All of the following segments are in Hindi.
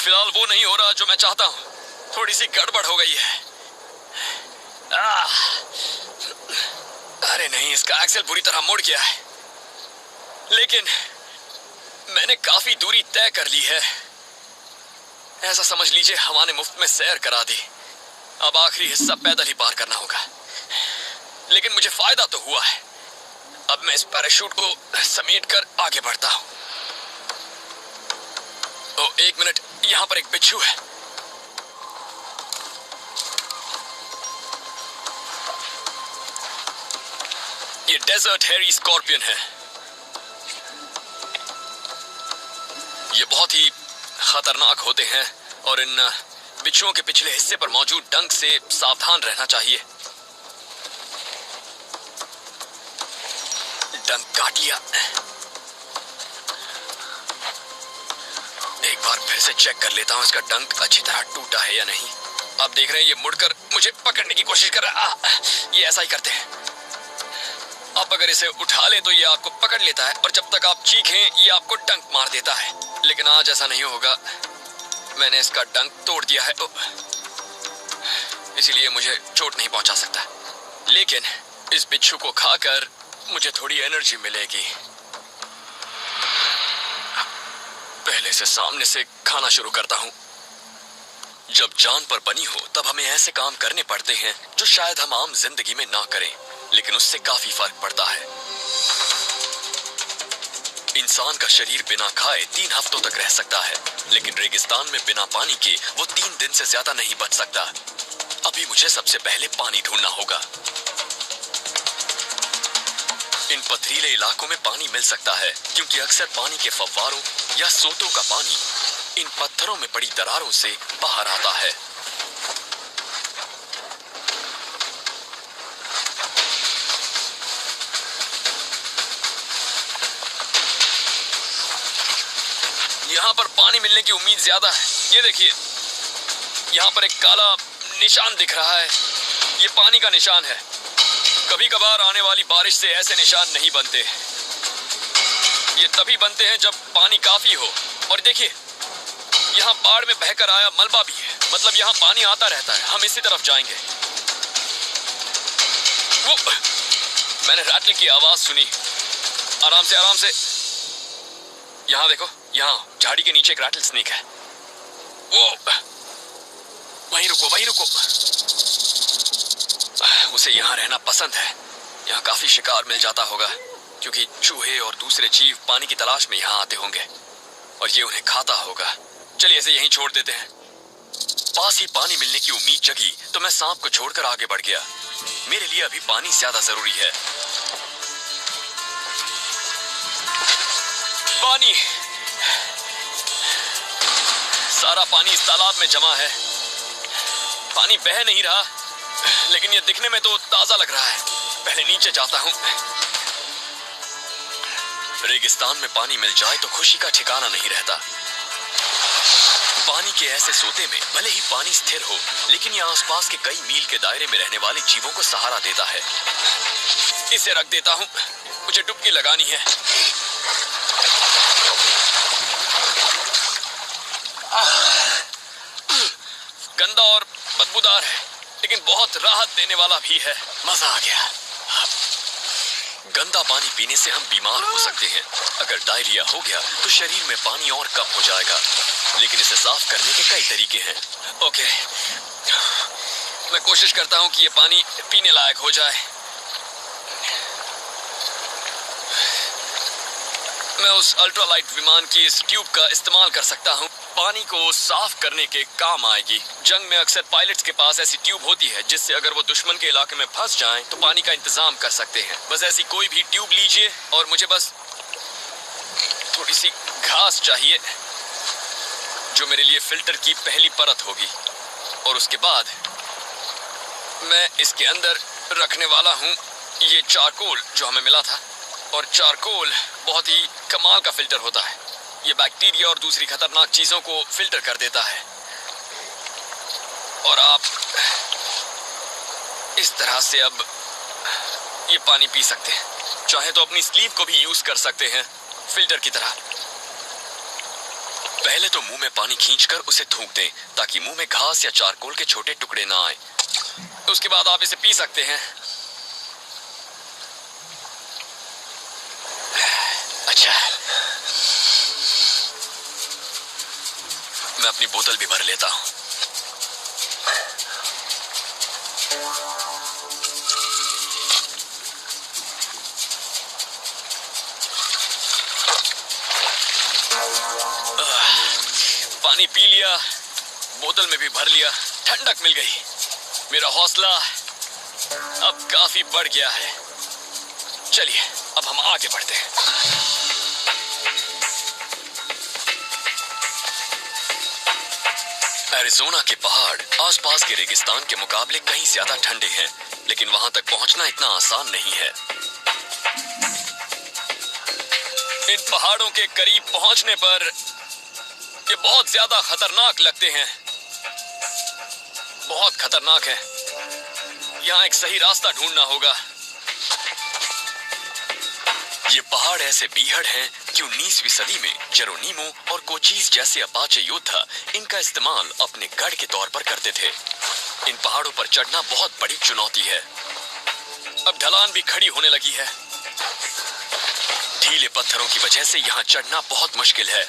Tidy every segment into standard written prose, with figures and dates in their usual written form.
फिलहाल वो नहीं हो रहा जो मैं चाहता हूँ। थोड़ी सी गड़बड़ हो गई है। अरे नहीं, इसका एक्सेल पूरी तरह मुड़ गया है। लेकिन मैंने काफी दूरी तय कर ली है। ऐसा समझ लीजिए हवा ने मुफ्त में सैर करा दी। अब आखिरी हिस्सा पैदल ही पार करना होगा। लेकिन मुझे फायदा तो हुआ है। अब मैं इस पैराशूट को समेट कर आगे बढ़ता हूं। ओ, एक मिनट, यहां पर एक बिच्छू है। ये डेजर्ट हेरी स्कॉर्पियन है। ये बहुत ही खतरनाक होते हैं और इन बिच्छुओं के पिछले हिस्से पर मौजूद डंक से सावधान रहना चाहिए। डंक काट लिया। एक बार फिर से चेक कर लेता हूं इसका डंक अच्छी तरह टूटा है या नहीं। आप देख रहे हैं ये मुड़कर मुझे पकड़ने की कोशिश कर रहा है। ये ऐसा ही करते हैं। आप अगर इसे उठा ले तो ये आपको पकड़ लेता है और जब तक आप चीखें ये आपको डंक मार देता है। लेकिन आज ऐसा नहीं होगा। मैंने इसका डंक तोड़ दिया है इसलिए मुझे चोट नहीं पहुंचा सकता। लेकिन इस बिच्छू को खाकर मुझे थोड़ी एनर्जी मिलेगी। पहले से सामने से खाना शुरू करता हूं। जब जान पर बनी हो तब हमें ऐसे काम करने पड़ते हैं जो शायद हम आम जिंदगी में ना करें, लेकिन उससे काफी फर्क पड़ता है। इंसान का शरीर बिना खाए 3 हफ्तों तक रह सकता है, लेकिन रेगिस्तान में बिना पानी के वो 3 दिन से ज्यादा नहीं बच सकता। अभी मुझे सबसे पहले पानी ढूंढना होगा। इन पथरीले इलाकों में पानी मिल सकता है क्योंकि अक्सर पानी के फव्वारों या सोतों का पानी इन पत्थरों में पड़ी दरारों से बाहर आता है। यहाँ पर पानी मिलने की उम्मीद ज्यादा है। ये देखिए, यहाँ पर एक काला निशान दिख रहा है। ये पानी का निशान है। कभी कभार आने वाली बारिश से ऐसे निशान नहीं बनते। ये तभी बनते हैं जब पानी काफी हो। और देखिए, यहाँ बाढ़ में बहकर आया मलबा भी है, मतलब यहाँ पानी आता रहता है। हम इसी तरफ जाएंगे। वो मैंने रैटल की आवाज सुनी। आराम से, आराम से। यहाँ देखो, यहाँ झाड़ी के नीचे एक रैटल स्नेक है। वो वहीं रुको, वहीं रुको। उसे यहाँ रहना पसंद है। यहाँ काफी शिकार मिल जाता होगा क्योंकि चूहे और दूसरे जीव पानी की तलाश में यहाँ आते होंगे और ये उन्हें खाता होगा। चलिए इसे यहीं छोड़ देते हैं। पास ही पानी मिलने की उम्मीद जगी तो मैं सांप को छोड़कर आगे बढ़ गया। मेरे लिए अभी पानी ज्यादा जरूरी है। पानी, सारा पानी इस तालाब में जमा है। पानी बह नहीं रहा, लेकिन ये दिखने में तो ताजा लग रहा है। पहले नीचे जाता हूं। रेगिस्तान में पानी मिल जाए तो खुशी का ठिकाना नहीं रहता। पानी के ऐसे सोते में भले ही पानी स्थिर हो, लेकिन ये आसपास के कई मील के दायरे में रहने वाले जीवों को सहारा देता है। इसे रख देता हूं, मुझे डुबकी लगानी है। गंदा और बदबूदार है, लेकिन बहुत राहत देने वाला भी है। मजा आ गया। गंदा पानी पीने से हम बीमार हो सकते हैं। अगर डायरिया हो गया तो शरीर में पानी और कम हो जाएगा, लेकिन इसे साफ करने के कई तरीके हैं। ओके, मैं कोशिश करता हूं कि ये पानी पीने लायक हो जाए। मैं उस अल्ट्रालाइट विमान की इस ट्यूब का इस्तेमाल कर सकता हूं। पानी को साफ करने के काम आएगी। जंग में अक्सर पायलट्स के पास ऐसी ट्यूब होती है जिससे अगर वो दुश्मन के इलाके में फंस जाएं तो पानी का इंतजाम कर सकते हैं। बस ऐसी कोई भी ट्यूब लीजिए और मुझे बस थोड़ी सी घास चाहिए जो मेरे लिए फिल्टर की पहली परत होगी, और उसके बाद मैं इसके अंदर रखने वाला हूँ ये चारकोल जो हमें मिला था। और चारकोल बहुत ही कमाल का फिल्टर होता है। ये बैक्टीरिया और दूसरी खतरनाक चीजों को फिल्टर कर देता है। और आप इस तरह से अब ये पानी पी सकते हैं। चाहे तो अपनी स्लीव को भी यूज कर सकते हैं फिल्टर की तरह। पहले तो मुंह में पानी खींचकर उसे थूक दें ताकि मुंह में घास या चारकोल के छोटे टुकड़े ना आए। उसके बाद आप इसे पी सकते हैं। अच्छा, मैं अपनी बोतल भी भर लेता हूं। पानी पी लिया, बोतल में भी भर लिया, ठंडक मिल गई। मेरा हौसला अब काफी बढ़ गया है। चलिए अब हम आगे बढ़ते हैं। एरिज़ोना के पहाड़ आसपास के रेगिस्तान के मुकाबले कहीं ज्यादा ठंडे हैं, लेकिन वहां तक पहुंचना इतना आसान नहीं है। इन पहाड़ों के करीब पहुंचने पर ये बहुत ज्यादा खतरनाक लगते हैं, बहुत खतरनाक है। यहाँ एक सही रास्ता ढूंढना होगा। ये पहाड़ ऐसे बीहड़ हैं कि 19वीं सदी में जेरोनीमो और कोचीज जैसे अपाचे योद्धा इनका इस्तेमाल अपने गढ़ के तौर पर करते थे। इन पहाड़ों पर चढ़ना बहुत बड़ी चुनौती है। अब ढलान भी खड़ी होने लगी है। ढीले पत्थरों की वजह से यहाँ चढ़ना बहुत मुश्किल है।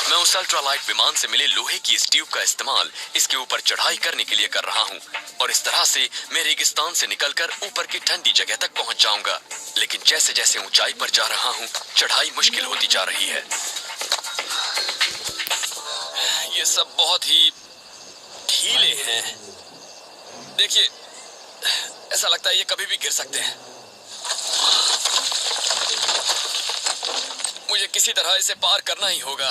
मैं उस अल्ट्रालाइट विमान से मिले लोहे की इस ट्यूब का इस्तेमाल इसके ऊपर चढ़ाई करने के लिए कर रहा हूँ और इस तरह से मैं रेगिस्तान से निकलकर ऊपर की ठंडी जगह तक पहुँच जाऊंगा। लेकिन जैसे जैसे ऊंचाई पर जा रहा हूँ, चढ़ाई मुश्किल होती जा रही है। ये सब बहुत ही ढीले हैं। देखिए, ऐसा लगता है ये कभी भी गिर सकते हैं। मुझे किसी तरह इसे पार करना ही होगा,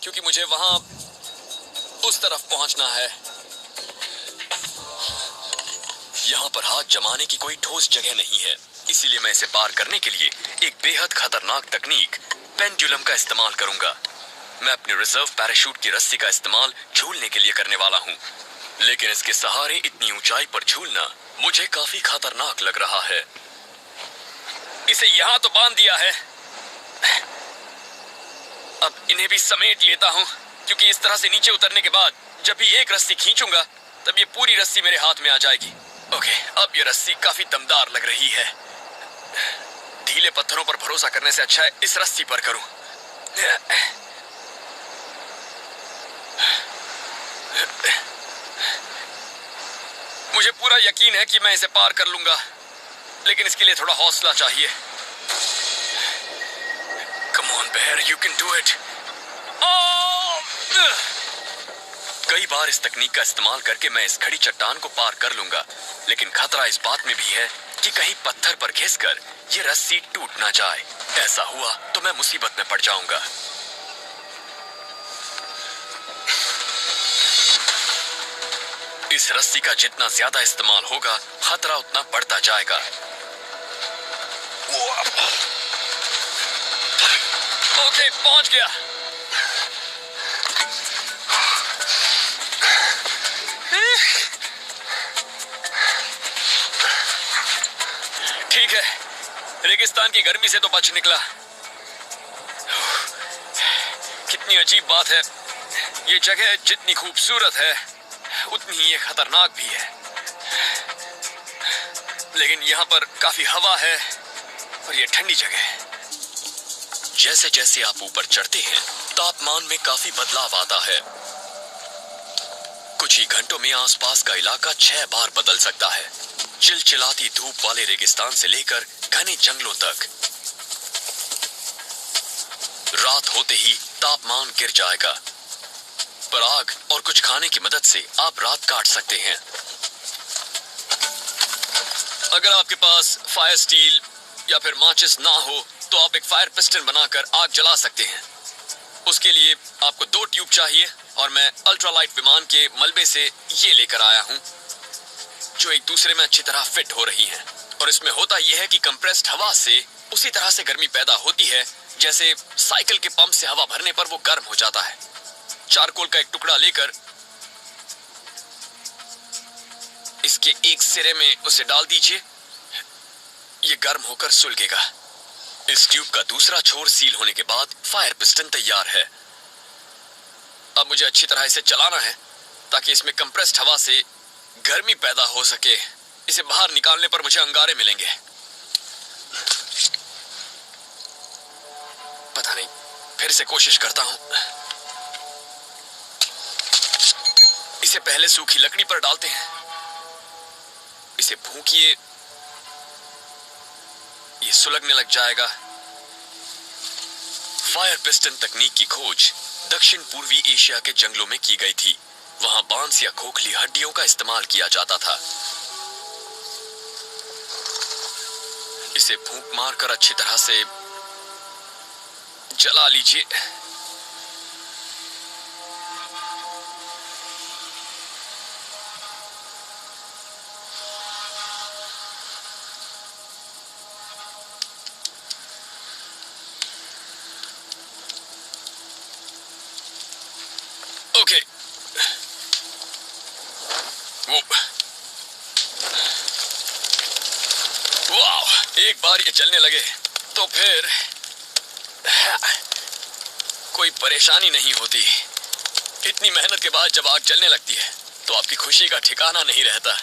क्योंकि मुझे वहां उस तरफ पहुंचना है। यहाँ पर हाथ जमाने की कोई ठोस जगह नहीं है, इसीलिए मैं इसे पार करने के लिए एक बेहद खतरनाक तकनीक पेंडुलम का इस्तेमाल करूंगा। मैं अपने रिजर्व पैराशूट की रस्सी का इस्तेमाल झूलने के लिए करने वाला हूँ, लेकिन इसके सहारे इतनी ऊंचाई पर झूलना मुझे काफी खतरनाक लग रहा है। इसे यहाँ तो बांध दिया है, अब इन्हें भी समेट लेता हूँ, क्योंकि इस तरह से नीचे उतरने के बाद जब भी एक रस्सी खींचूंगा तब ये पूरी रस्सी मेरे हाथ में आ जाएगी। ओके, अब ये रस्सी काफी दमदार लग रही है। ढीले पत्थरों पर भरोसा करने से अच्छा है इस रस्सी पर करूं। मुझे पूरा यकीन है कि मैं इसे पार कर लूंगा, लेकिन इसके लिए थोड़ा हौसला चाहिए। Come on, bear, you can do it. कई बार इस तकनीक का इस्तेमाल करके मैं इस खड़ी चट्टान को पार कर लूंगा, लेकिन खतरा इस बात में भी है कि कहीं पत्थर पर घिसकर ये रस्सी टूट ना जाए। ऐसा हुआ तो मैं मुसीबत में पड़ जाऊंगा। इस रस्सी का जितना ज्यादा इस्तेमाल होगा, खतरा उतना बढ़ता जाएगा। ओके, पहुंच गया। ठीक है, रेगिस्तान की गर्मी से तो बच निकला। कितनी अजीब बात है, ये जगह जितनी खूबसूरत है उतनी ही ये खतरनाक भी है। लेकिन यहाँ पर काफी हवा है और ये ठंडी जगह है। जैसे जैसे आप ऊपर चढ़ते हैं, तापमान में काफी बदलाव आता है। कुछ ही घंटों में आसपास का इलाका 6 बार बदल सकता है। चिलचिलाती धूप वाले रेगिस्तान से लेकर घने जंगलों तक। रात होते ही तापमान गिर जाएगा, पर आग और कुछ खाने की मदद से आप रात काट सकते हैं। अगर आपके पास फायर स्टील या फिर माचिस ना हो तो आप एक फायर पिस्टन बनाकर आग जला सकते हैं। उसके लिए आपको 2 ट्यूब चाहिए और मैं अल्ट्रालाइट विमान के मलबे से ये लेकर आया हूं, जो एक दूसरे में अच्छी तरह फिट हो रही हैं। और इसमें होता यह है कि कंप्रेस्ड हवा से उसी तरह से गर्मी पैदा होती है जैसे साइकिल के पंप से हवा भरने पर वो गर्म हो जाता है। चारकोल का एक टुकड़ा लेकर इसके एक सिरे में उसे डाल दीजिए, ये गर्म होकर सुलगेगा। इस ट्यूब का दूसरा छोर सील होने के बाद फायर पिस्टन तैयार है। अब मुझे अच्छी तरह इसे चलाना है ताकि इसमें कंप्रेस्ड हवा से गर्मी पैदा हो सके। इसे बाहर निकालने पर मुझे अंगारे मिलेंगे। पता नहीं, फिर से कोशिश करता हूं। इसे पहले सूखी लकड़ी पर डालते हैं, इसे फूंकिए, ये सुलगने लग जाएगा। फायर पिस्टन तकनीक की खोज दक्षिण पूर्वी एशिया के जंगलों में की गई थी। वहां बांस या खोखली हड्डियों का इस्तेमाल किया जाता था। इसे फूंक मारकर अच्छी तरह से जला लीजिए। ओके, वाह, एक बार ये चलने लगे तो फिर कोई परेशानी नहीं होती। इतनी मेहनत के बाद जब आग जलने लगती है तो आपकी खुशी का ठिकाना नहीं रहता।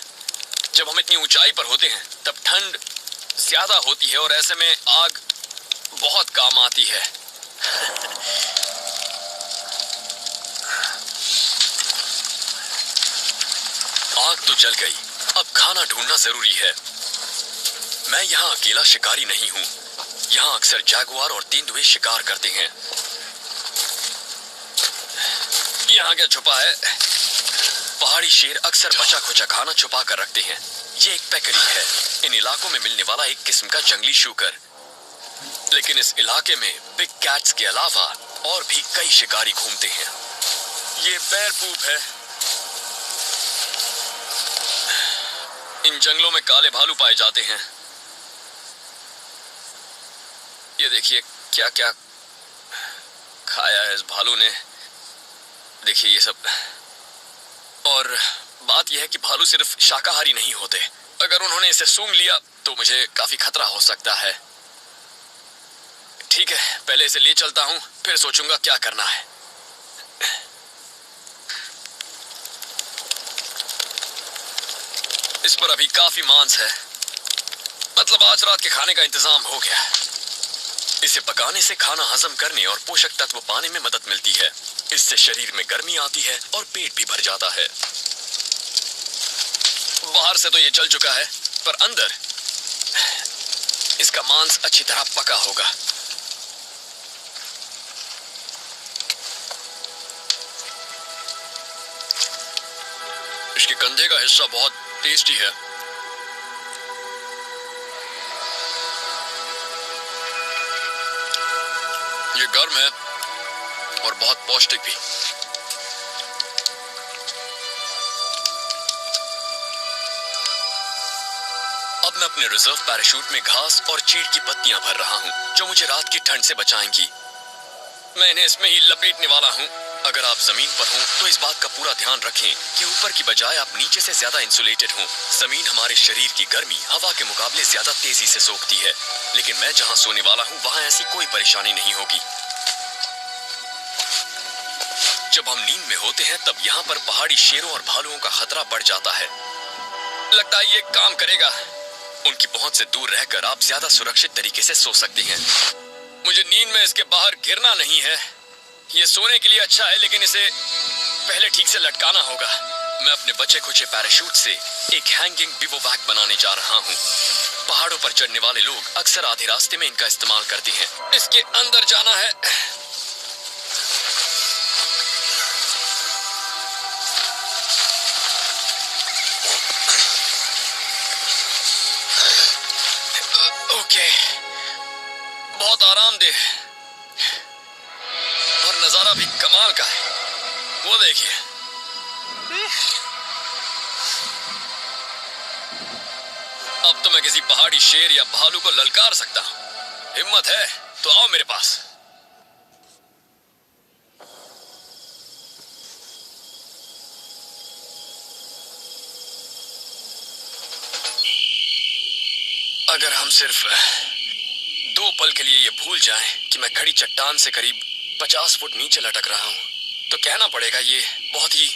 जब हम इतनी ऊंचाई पर होते हैं तब ठंड ज्यादा होती है और ऐसे में आग बहुत काम आती है। आग तो जल गई, अब खाना ढूंढना जरूरी है। मैं यहाँ अकेला शिकारी नहीं हूँ। यहाँ अक्सर जैगुआर और तेंदुए शिकार करते हैं। यहाँ क्या छुपा है? पहाड़ी शेर अक्सर बचा खुचा खाना छुपा कर रखते हैं। ये एक पेकरी है, इन इलाकों में मिलने वाला एक किस्म का जंगली शूकर। लेकिन इस इलाके में बिग कैट्स के अलावा और भी कई शिकारी घूमते हैं। ये बेर पूप है। इन जंगलों में काले भालू पाए जाते हैं। ये देखिए क्या क्या खाया है इस भालू ने। देखिए ये सब। और बात यह है कि भालू सिर्फ शाकाहारी नहीं होते। अगर उन्होंने इसे सूंघ लिया तो मुझे काफी खतरा हो सकता है। ठीक है, पहले इसे ले चलता हूं, फिर सोचूंगा क्या करना है। इस पर अभी काफी मांस है, मतलब आज रात के खाने का इंतजाम हो गया। इसे पकाने से खाना हजम करने और पोषक तत्व पाने में मदद मिलती है। इससे शरीर में गर्मी आती है और पेट भी भर जाता है। बाहर से तो ये जल चुका है, पर अंदर इसका मांस अच्छी तरह पका होगा। इसके कंधे का हिस्सा बहुत टेस्टी है। ये गर्म है और बहुत पौष्टिक भी। अब मैं अपने रिजर्व पैराशूट में घास और चीड़ की पत्तियां भर रहा हूं, जो मुझे रात की ठंड से बचाएंगी। मैं इन्हें इसमें ही लपेटने वाला हूं। अगर आप जमीन पर हों तो इस बात का पूरा ध्यान रखें कि ऊपर की बजाय आप नीचे से ज्यादा इंसुलेटेड हों। जमीन हमारे शरीर की गर्मी हवा के मुकाबले ज्यादा तेजी से सोखती है, लेकिन मैं जहां सोने वाला हूं वहां ऐसी कोई परेशानी नहीं होगी। जब हम नींद में होते हैं तब यहाँ पर पहाड़ी शेरों और भालुओं का खतरा बढ़ जाता है। लगता है ये काम करेगा। उनकी पहुंच से दूर रहकर आप ज्यादा सुरक्षित तरीके से सो सकते हैं। मुझे नींद में इसके बाहर गिरना नहीं है। ये सोने के लिए अच्छा है, लेकिन इसे पहले ठीक से लटकाना होगा। मैं अपने बचे खुचे पैराशूट से एक हैंगिंग बिवोवैक बनाने जा रहा हूँ। पहाड़ों पर चढ़ने वाले लोग अक्सर आधे रास्ते में इनका इस्तेमाल करते हैं। इसके अंदर जाना है। ओके, बहुत आरामदेह और नजारा भी कमाल का है। वो देखिए, अब तो मैं किसी पहाड़ी शेर या भालू को ललकार सकता हूं। हिम्मत है तो आओ मेरे पास। अगर हम सिर्फ 2 पल के लिए ये भूल जाएं कि मैं खड़ी चट्टान से करीब 50 फुट नीचे लटक रहा हूं, तो कहना पड़ेगा ये बहुत ही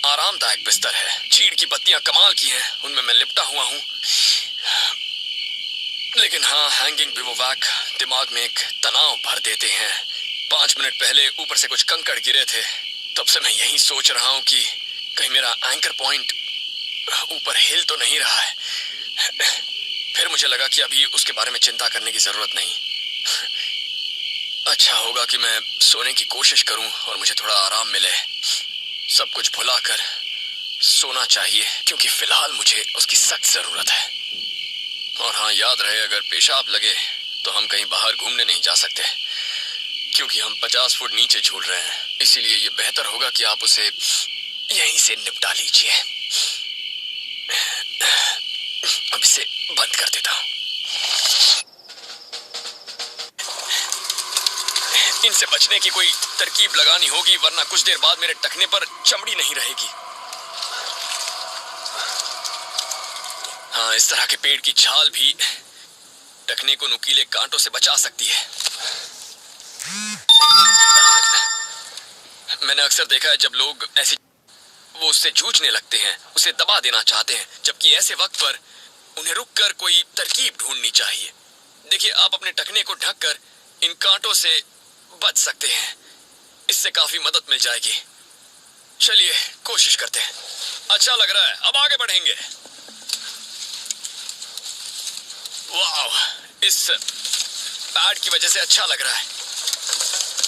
आरामदायक बिस्तर है। चीड़ की पत्तियां कमाल की हैं, उनमें मैं लिपटा हुआ हूँ। लेकिन हाँ, हैंगिंग बिवोवैक दिमाग में एक तनाव भर देते हैं। 5 मिनट पहले ऊपर से कुछ कंकड़ गिरे थे, तब से मैं यही सोच रहा हूँ कि कहीं मेरा एंकर पॉइंट ऊपर हिल तो नहीं रहा है। फिर मुझे लगा कि अभी उसके बारे में चिंता करने की जरूरत नहीं। अच्छा होगा कि मैं सोने की कोशिश करूं और मुझे थोड़ा आराम मिले। सब कुछ भुलाकर सोना चाहिए, क्योंकि फिलहाल मुझे उसकी सख्त जरूरत है। और हाँ, याद रहे, अगर पेशाब लगे तो हम कहीं बाहर घूमने नहीं जा सकते, क्योंकि हम 50 फुट नीचे झूल रहे हैं। इसीलिए ये बेहतर होगा कि आप उसे यहीं से निपटा लीजिए। अब इसे बंद कर देता हूं। इनसे बचने की कोई तरकीब लगानी होगी, वरना कुछ देर बाद मेरे टखने पर चमड़ी नहीं रहेगी। हाँ, इस तरह के पेड़ की छाल भी टखने को नुकीले कांटों से बचा सकती है। मैंने अक्सर देखा है जब लोग ऐसे वो उससे जूझने लगते हैं, उसे दबा देना चाहते हैं, जबकि ऐसे वक्त पर उन्हें रुककर कोई तरकीब ढूंढनी चाहिए। देखिए, आप अपने टखने को ढककर इन कांटों से बच सकते हैं। इससे काफी मदद मिल जाएगी। चलिए कोशिश करते हैं। अच्छा लग रहा है, अब आगे बढ़ेंगे। वाह, इस पैड की वजह से अच्छा लग रहा है।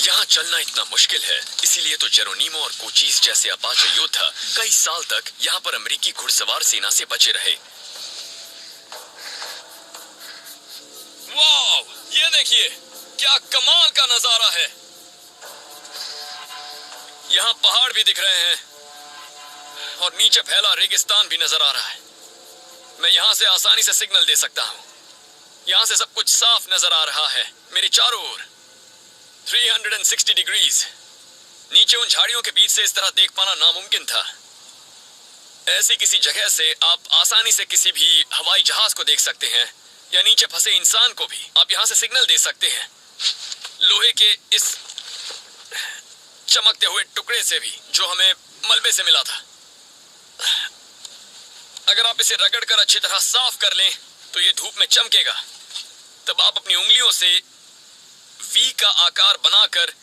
यहाँ चलना इतना मुश्किल है, इसीलिए तो जेरोनिमो और कोचीज जैसे अपाचे योद्धा कई साल तक यहाँ पर अमेरिकी घुड़सवार सेना से बचे रहे। वाह, ये देखिए क्या कमाल का नजारा है। यहाँ पहाड़ भी दिख रहे हैं और नीचे फैला रेगिस्तान भी नजर आ रहा है। मैं यहाँ से आसानी से सिग्नल दे सकता हूँ। यहाँ से सब कुछ साफ नजर आ रहा है। मेरे चारों ओर 360 डिग्रीज। नीचे उन झाड़ियों के बीच से इस तरह देख पाना नामुमकिन था। ऐसी किसी जगह से आप आसानी से किसी भी हवाई जहाज को देख सकते हैं, या नीचे फंसे इंसान को भी आप यहाँ से सिग्नल दे सकते हैं। लोहे के इस चमकते हुए टुकड़े से भी, जो हमें मलबे से मिला था। अगर आप इसे रगड़कर अच्छी तरह साफ कर लें तो ये धूप में चमकेगा। तब आप अपनी उंगलियों से वी का आकार बनाकर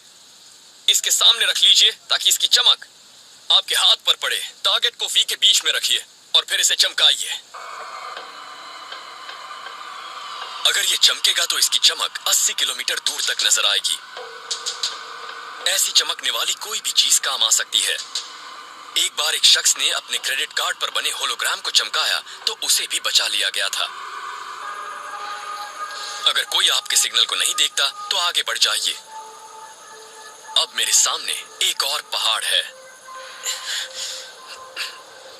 इसके सामने रख लीजिए, ताकि इसकी चमक आपके हाथ पर पड़े। टारगेट को वी के बीच में रखिए और फिर इसे चमकाइए। अगर ये चमकेगा तो इसकी चमक 80 किलोमीटर दूर तक नजर आएगी। ऐसी चमकने वाली कोई भी चीज काम आ सकती है। एक बार एक शख्स ने अपने क्रेडिट कार्ड पर बने होलोग्राम को चमकाया तो उसे भी बचा लिया गया था। अगर कोई आपके सिग्नल को नहीं देखता तो आगे बढ़ जाइए। अब मेरे सामने एक और पहाड़ है।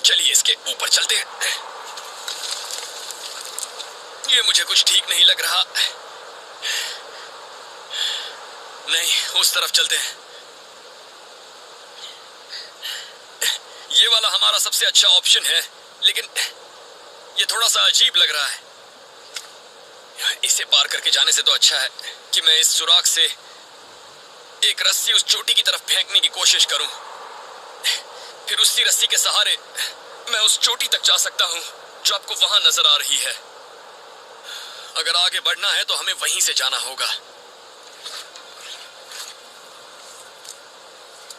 चलिए इसके ऊपर चलते हैं। ये मुझे कुछ ठीक नहीं लग रहा। नहीं, उस तरफ चलते हैं। ये वाला हमारा सबसे अच्छा ऑप्शन है, लेकिन ये थोड़ा सा अजीब लग रहा है। इसे पार करके जाने से तो अच्छा है कि मैं इस सुराख से एक रस्सी उस चोटी की तरफ फेंकने की कोशिश करूं। फिर उसी रस्सी के सहारे मैं उस चोटी तक जा सकता हूं जो आपको वहां नजर आ रही है। अगर आगे बढ़ना है तो हमें वहीं से जाना होगा।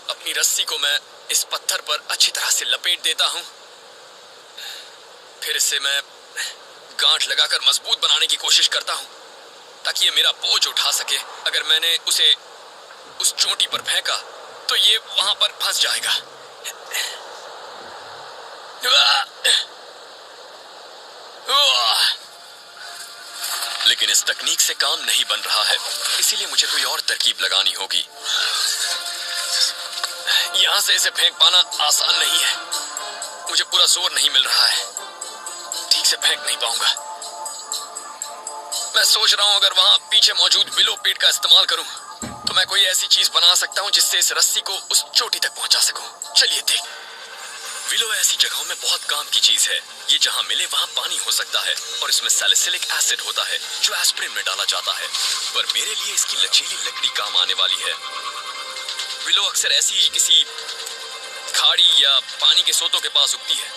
अपनी रस्सी को मैं इस पत्थर पर अच्छी तरह से लपेट देता हूं। फिर इसे मैं गांठ लगाकर मजबूत बनाने की कोशिश करता हूं, ताकि ये मेरा बोझ उठा सके। अगर मैंने उसे उस चोटी पर फेंका तो ये वहां पर फंस जाएगा। लेकिन इस तकनीक से काम नहीं बन रहा है, इसीलिए मुझे कोई और तरकीब लगानी होगी। यहां से इसे फेंक पाना आसान नहीं है। मुझे पूरा जोर नहीं मिल रहा है, ठीक से फेंक नहीं पाऊंगा। मैं सोच रहा हूं अगर वहां पीछे मौजूद विलो पेड़ का इस्तेमाल करूं तो मैं कोई ऐसी चीज बना सकता हूं जिससे इस रस्सी को उस चोटी तक पहुंचा सकूं। चलिए देख। विलो ऐसी जगहों में बहुत काम की चीज है। ये जहां मिले वहां पानी हो सकता है और इसमें सैलिसिलिक एसिड होता है जो एस्पिरिन में डाला जाता है, पर मेरे लिए इसकी लचीली लकड़ी काम आने वाली है। विलो अक्सर ऐसी ही किसी खाड़ी या पानी के सोतों के पास उगती है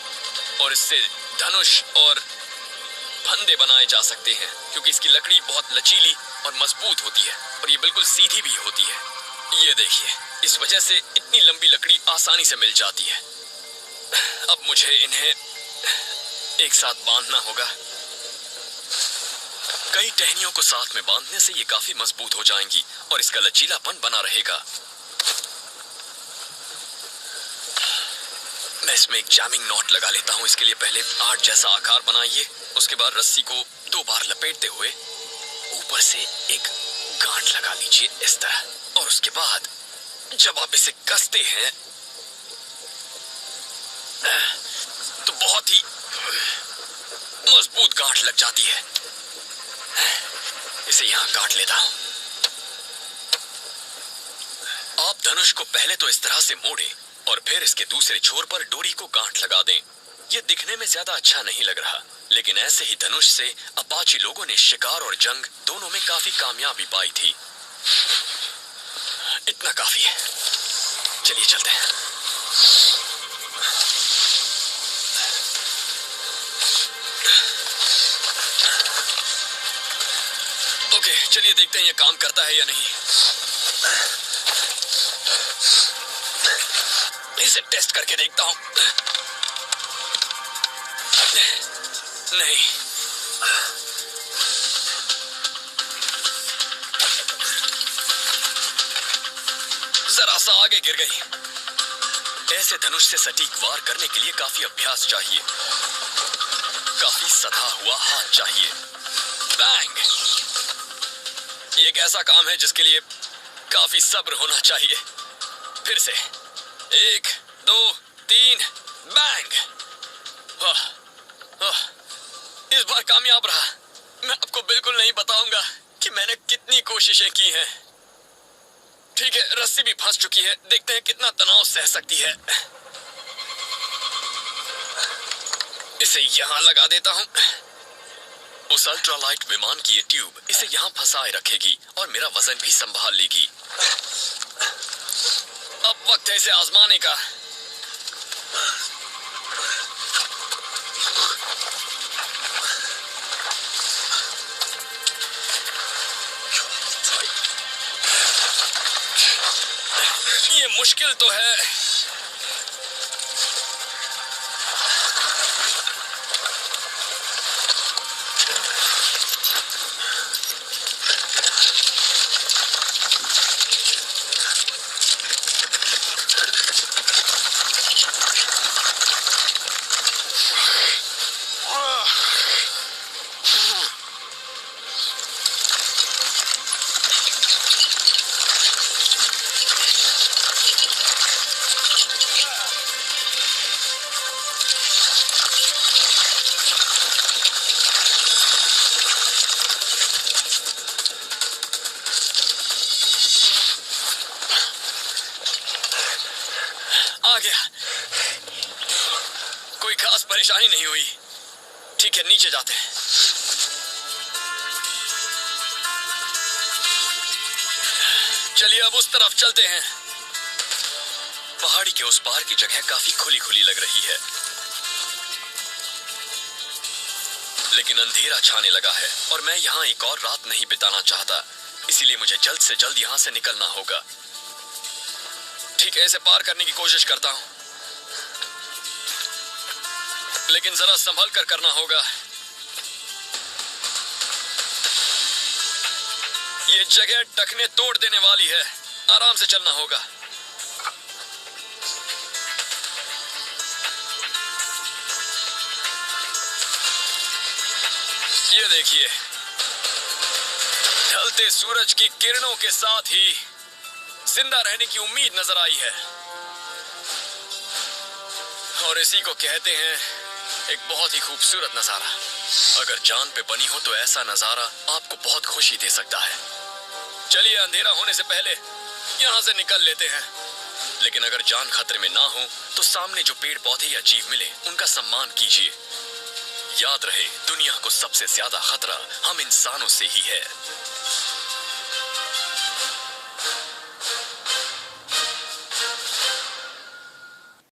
और इससे धनुष और फंदे बनाए जा सकते हैं क्योंकि इसकी लकड़ी बहुत लचीली और मजबूत होती है और ये बिल्कुल सीधी भी होती है। ये देखिए, इस वजह से इतनी लंबी लकड़ी आसानी से मिल जाती है। अब मुझे इन्हें एक साथ बांधना होगा। कई टहनियों को साथ में बांधने से ये काफी मजबूत हो जाएंगी और इसका लचीलापन बना रहेगा। मैं इसमें एक जैमिंग नॉट लगा लेता हूँ। इसके लिए पहले 8 जैसा आकार बनाइए, उसके बाद रस्सी को 2 बार लपेटते हुए ऊपर से एक गांठ लगा लीजिए इस तरह, और उसके बाद जब आप इसे कसते हैं तो बहुत ही मजबूत गांठ लग जाती है। इसे यहां काट लेता हूं। आप धनुष को पहले तो इस तरह से मोड़ें और फिर इसके दूसरे छोर पर डोरी को गांठ लगा दें। यह दिखने में ज्यादा अच्छा नहीं लग रहा, लेकिन ऐसे ही धनुष से अपाची लोगों ने शिकार और जंग दोनों में काफी कामयाबी पाई थी। इतना काफी है, चलिए चलते हैं। ओके, चलिए देखते हैं यह काम करता है या नहीं। इसे टेस्ट करके देखता हूं। नहीं, जरा सा आगे गिर गई। ऐसे धनुष से सटीक वार करने के लिए काफी अभ्यास चाहिए, काफी सधा हुआ हाथ चाहिए। बैंग! ये एक ऐसा काम है जिसके लिए काफी सब्र होना चाहिए। फिर से 1 2 3 बैंग! इस बार कामयाब रहा। मैं आपको बिल्कुल नहीं बताऊंगा कि मैंने कितनी कोशिशें की हैं। ठीक है, रस्सी भी फंस चुकी है। देखते हैं कितना तनाव सह सकती है। इसे यहां लगा देता हूं। उस अल्ट्रालाइट विमान की ये ट्यूब इसे यहां फंसाए रखेगी और मेरा वजन भी संभाल लेगी। अब वक्त है इसे आजमाने का। ये मुश्किल तो है। आ गया। कोई खास परेशानी नहीं हुई। ठीक है, नीचे जाते हैं। चलिए अब उस तरफ चलते हैं। पहाड़ी के उस पार की जगह काफी खुली खुली लग रही है, लेकिन अंधेरा छाने लगा है और मैं यहाँ एक और रात नहीं बिताना चाहता, इसीलिए मुझे जल्द से जल्द यहाँ से निकलना होगा। ठीक है, इसे पार करने की कोशिश करता हूं, लेकिन जरा संभल कर करना होगा। ये जगह टखने तोड़ देने वाली है, आराम से चलना होगा। ये देखिए, ढलते सूरज की किरणों के साथ ही जिंदा रहने की उम्मीद नजर आई है, और इसी को कहते हैं एक बहुत ही खूबसूरत नजारा। अगर जान पे बनी हो तो ऐसा नजारा आपको बहुत खुशी दे सकता है। चलिए अंधेरा होने से पहले यहाँ से निकल लेते हैं, लेकिन अगर जान खतरे में ना हो तो सामने जो पेड़ पौधे या जीव मिले उनका सम्मान कीजिए। याद रहे, दुनिया को सबसे ज्यादा खतरा हम इंसानों से ही है।